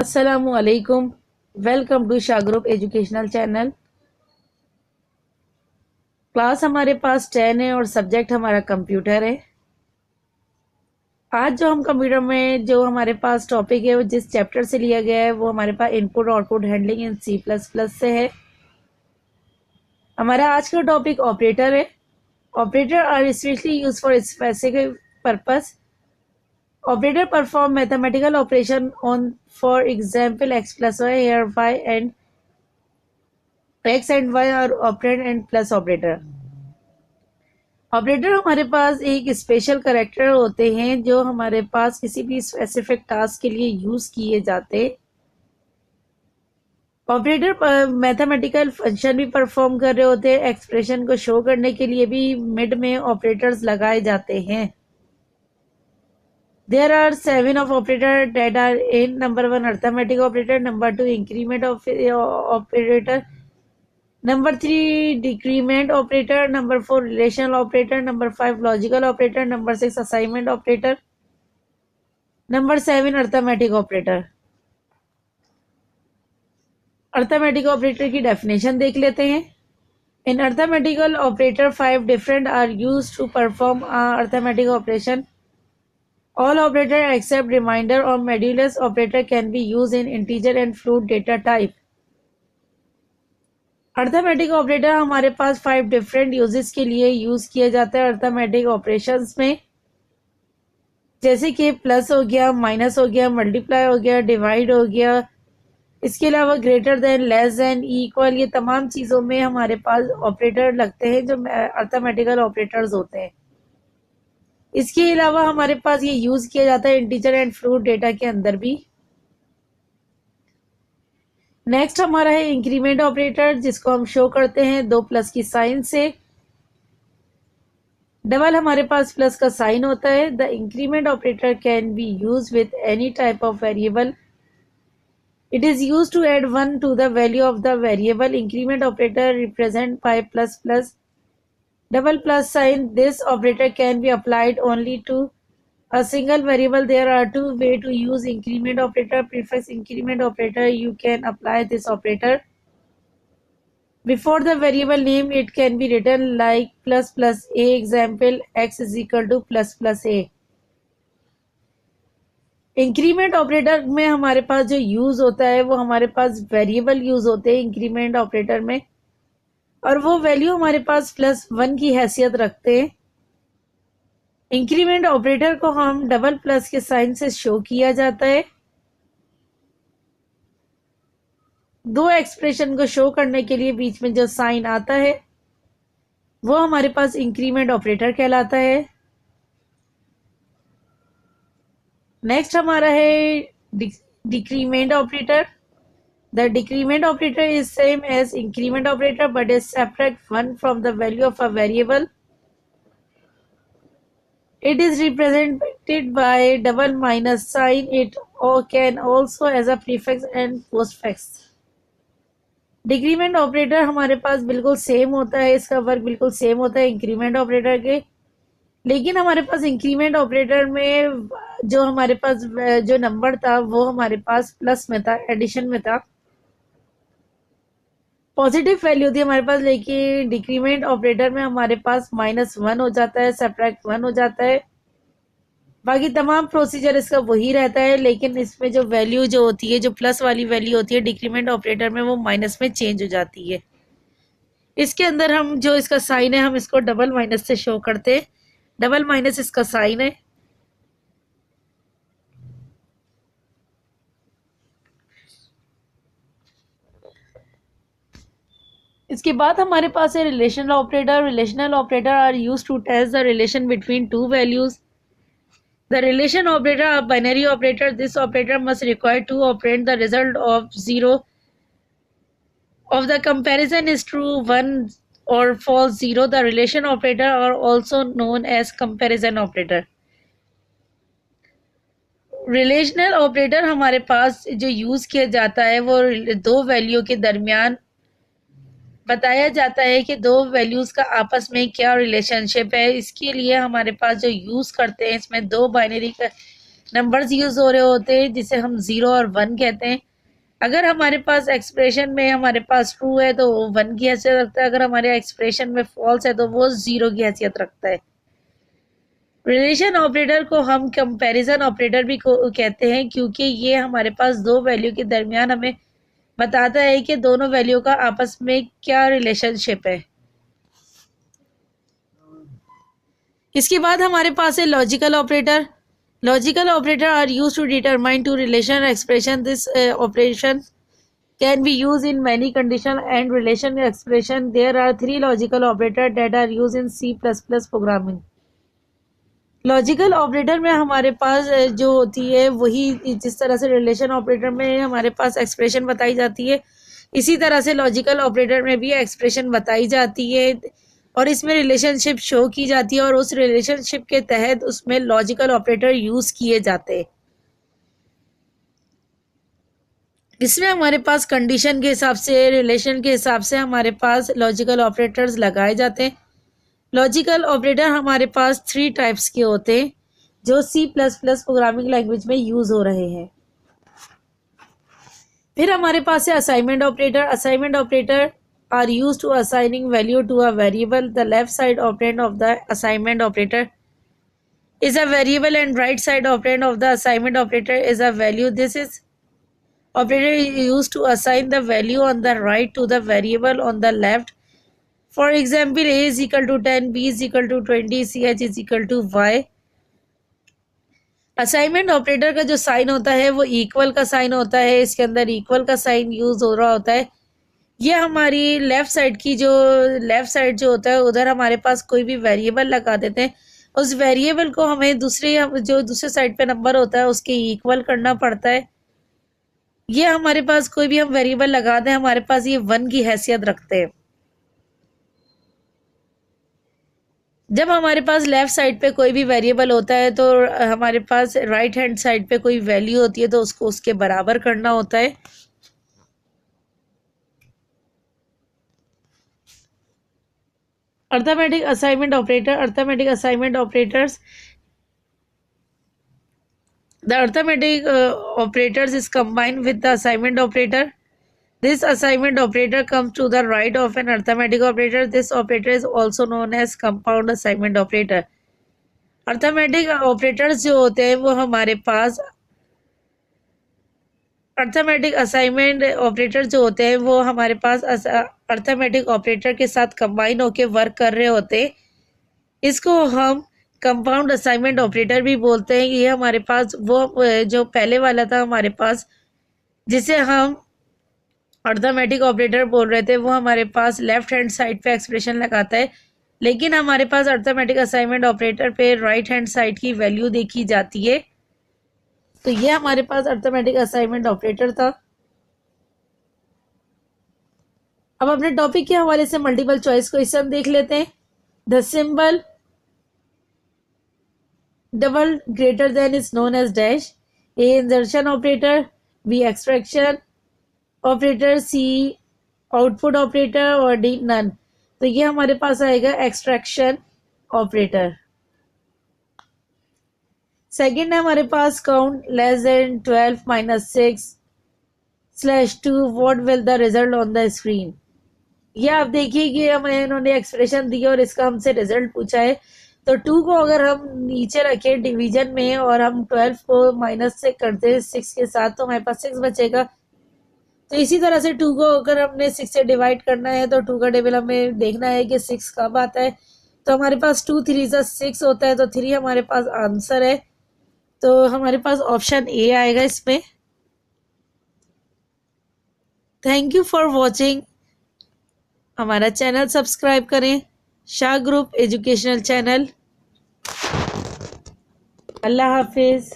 अस्सलामुअलैकुम। Welcome to Shah group educational channel. Class हमारे पास 10 है और सब्जेक्ट हमारा कंप्यूटर है। आज जो हम कंप्यूटर में जो हमारे पास टॉपिक है वो जिस चैप्टर से लिया गया है वो हमारे पास input output handling in C++ से है। हमारा आज का टॉपिक ऑपरेटर है। Operator are specially use for specific purpose. Operator perform mathematical operation on, for example, x plus y, here y and x and y are operand and plus operator. Operator हमारे पास एक special character होते हैं जो हमारे पास किसी भी specific task के लिए यूज किए जाते। ऑपरेटर मैथमेटिकल फंक्शन भी परफॉर्म कर रहे होते हैं। एक्सप्रेशन को शो करने के लिए भी मिड में ऑपरेटर्स लगाए जाते हैं। There are 7 of operator that are in number 1 arithmetic operator, number 2 increment of operator, number 3 decrement operator, number 4 relational operator, number 5 logical operator, number 6 assignment operator, number 7 arithmetic operator. Arithmetic operator की definition देख लेते हैं। In arithmetical operator 5 different are used to perform arithmetic operation. All operator except remainder or modulus operator can be used in integer and float data type. Arithmetic operator हमारे पास 5 different uses के लिए use किया जाता है arithmetic operations में, जैसे कि plus हो गया, माइनस हो गया, मल्टीप्लाई हो गया, डिवाइड हो गया। इसके अलावा greater than, less than, equal, ये तमाम चीज़ों में हमारे पास ऑपरेटर लगते हैं जो अर्थमेटिकल ऑपरेटर्स होते हैं। इसके अलावा हमारे पास ये यूज किया जाता है इंटीजर एंड फ्लोट डेटा के अंदर भी। नेक्स्ट हमारा है इंक्रीमेंट ऑपरेटर, जिसको हम शो करते हैं 2 प्लस की साइन से। डबल हमारे पास प्लस का साइन होता है। The increment operator can be use with any type of variable. It is use to add 1 to the value of the variable. Increment operator represent by plus plus double plus sign. This operator can be applied only to a single variable. There are 2 ways to use increment operator. Prefix increment operator, you can apply this operator before the variable name. It can be written like plus plus a. Example, x is equal to plus plus a. Increment operator में हमारे पास जो use होता है वो हमारे पास variable use होते हैं increment operator में, और वो वैल्यू हमारे पास +1 की हैसियत रखते हैं। इंक्रीमेंट ऑपरेटर को हम डबल प्लस के साइन से शो किया जाता है। 2 एक्सप्रेशन को शो करने के लिए बीच में जो साइन आता है वो हमारे पास इंक्रीमेंट ऑपरेटर कहलाता है। नेक्स्ट हमारा है decrement operator. The decrement operator is same as increment operator but is separate one from the value of a variable. It is represented by double minus sign. It can also as a prefix and postfix. Decrement operator हमारे पास बिल्कुल same होता है, इसका work बिल्कुल same होता है increment operator के, लेकिन हमारे पास इंक्रीमेंट ऑपरेटर में जो हमारे पास जो नंबर था वो हमारे पास प्लस में था, एडिशन में था, पॉजिटिव वैल्यू थी हमारे पास, लेकिन डिक्रीमेंट ऑपरेटर में हमारे पास -1 हो जाता है, सब्ट्रैक्ट 1 हो जाता है। बाकी तमाम प्रोसीजर इसका वही रहता है, लेकिन इसमें जो वैल्यू जो होती है, जो प्लस वाली वैल्यू होती है डिक्रीमेंट ऑपरेटर में, वो माइनस में चेंज हो जाती है। इसके अंदर हम जो इसका साइन है हम इसको डबल माइनस से शो करते हैं। डबल माइनस इसका साइन है। इसके बाद हमारे पास है relational operator. Relational operator are used to test the relation between 2 values. The relation operator, a binary operator, this operator must require to operand. The result of 0 of the comparison is true, 1 or false 0. The relation operator are also known as comparison operator. Relational operator हमारे पास जो use किया जाता है वो 2 value के दरमियान बताया जाता है कि 2 वैल्यूज का आपस में क्या रिलेशनशिप है। इसके लिए हमारे पास जो यूज करते हैं इसमें 2 बाइनरी का नंबर्स यूज हो रहे होते हैं जिसे हम 0 और 1 कहते हैं। अगर हमारे पास एक्सप्रेशन में हमारे पास ट्रू है तो वो 1 की हैसियत रखता है, अगर हमारे एक्सप्रेशन में फॉल्स है तो वो 0 की हैसियत रखता है। रिलेशन ऑपरेटर को हम कंपैरिजन ऑपरेटर भी कहते हैं, क्योंकि ये हमारे पास दो वैल्यू के दरमियान हमें बताता है कि दोनों वैल्यू का आपस में क्या रिलेशनशिप है। इसके बाद हमारे पास है logical operator. Logical operator are used to determine to relation expression. This operation can be used in many condition and relation expression. There are three logical operators that are used in C++ programming. Logical operator में हमारे पास जो होती है वही जिस तरह से relation operator में हमारे पास एक्सप्रेशन बताई जाती है, इसी तरह से लॉजिकल ऑपरेटर में भी एक्सप्रेशन बताई जाती है और इसमें रिलेशनशिप शो की जाती है और उस रिलेशनशिप के तहत उसमें लॉजिकल ऑपरेटर यूज किए जाते हैं। इसमें हमारे पास कंडीशन के हिसाब से, रिलेशन के हिसाब से हमारे पास लॉजिकल ऑपरेटर्स लगाए जाते हैं। लॉजिकल ऑपरेटर हमारे पास 3 टाइप्स के होते हैं जो C++ प्रोग्रामिंग लैंग्वेज में यूज हो रहे हैं। फिर हमारे पास है assignment operator. Assignment operator are use to assigning value to a variable. The left side operand of the assignment operator is a variable and right side operand of the assignment operator is a value. This is operator is used to assign the value on the right to the variable on the left. For example, a is equal to 10, b is equal to 20, ch is equal to y. Assignment operator का जो sign होता है वो equal का sign होता है, इसके अंदर इक्वल का साइन यूज हो रहा होता है। ये हमारी लेफ्ट साइड की जो लेफ्ट साइड जो होता है उधर हमारे पास कोई भी वेरिएबल लगा देते हैं, उस वेरिएबल को हमें दूसरे साइड पे नंबर होता है उसके इक्वल करना पड़ता है। ये हमारे पास कोई भी हम वेरिएबल लगा दें हमारे पास ये 1 की हैसियत रखते हैं। जब हमारे पास लेफ्ट साइड पे कोई भी वेरिएबल होता है तो हमारे पास राइट हैंड साइड पे कोई वैल्यू होती है तो उसको उसके बराबर करना होता है। Arithmetic assignment operator. Arithmetic assignment operators The arithmetic operators is combined with the assignment operator. This assignment operator comes to the right of an arithmetic operator. This operator is also known as compound assignment operator. Arithmetic operators जो होते हैं वो हमारे पास arithmetic assignment operator जो होते हैं वो हमारे पास अर्थमेटिक ऑपरेटर के साथ कंबाइन होके वर्क कर रहे होते हैं। इसको हम कंपाउंड असाइनमेंट ऑपरेटर भी बोलते हैं। ये हमारे पास वो जो पहले वाला था हमारे पास जिसे हम अर्थमेटिक ऑपरेटर बोल रहे थे वो हमारे पास लेफ्ट हैंड साइड पे एक्सप्रेशन लगाता है, लेकिन हमारे पास अर्थमेटिक असाइनमेंट ऑपरेटर पे राइट हैंड साइड की वैल्यू देखी जाती है। तो ये हमारे पास अर्थमेटिक असाइनमेंट ऑपरेटर था। अब अपने टॉपिक के हवाले से मल्टीपल चॉइस क्वेश्चन देख लेते हैं। The symbol double greater than is known as dash. A insertion operator, B extraction operator, C output operator और D none. तो ये हमारे पास आएगा extraction operator. सेकेंड है हमारे पास count less than 12 minus 6 / 2 what will the result on the screen. ये आप देखिए कि हमें इन्होंने एक्सप्रेशन दी और इसका हमसे रिजल्ट पूछा है। तो 2 को अगर हम नीचे रखें डिवीजन में और हम 12 को माइनस से करते हैं 6 के साथ तो हमारे पास 6 बचेगा। तो इसी तरह से 2 को अगर हमने 6 से डिवाइड करना है तो 2 का टेबल हमें देखना है कि 6 कब आता है। तो हमारे पास 2 3 6 होता है तो 3 हमारे पास आंसर है। तो हमारे पास ऑप्शन ए आएगा इसमें। Thank you for watching. हमारा चैनल सब्सक्राइब करें, शाह ग्रुप एजुकेशनल चैनल। अल्लाह हाफिज।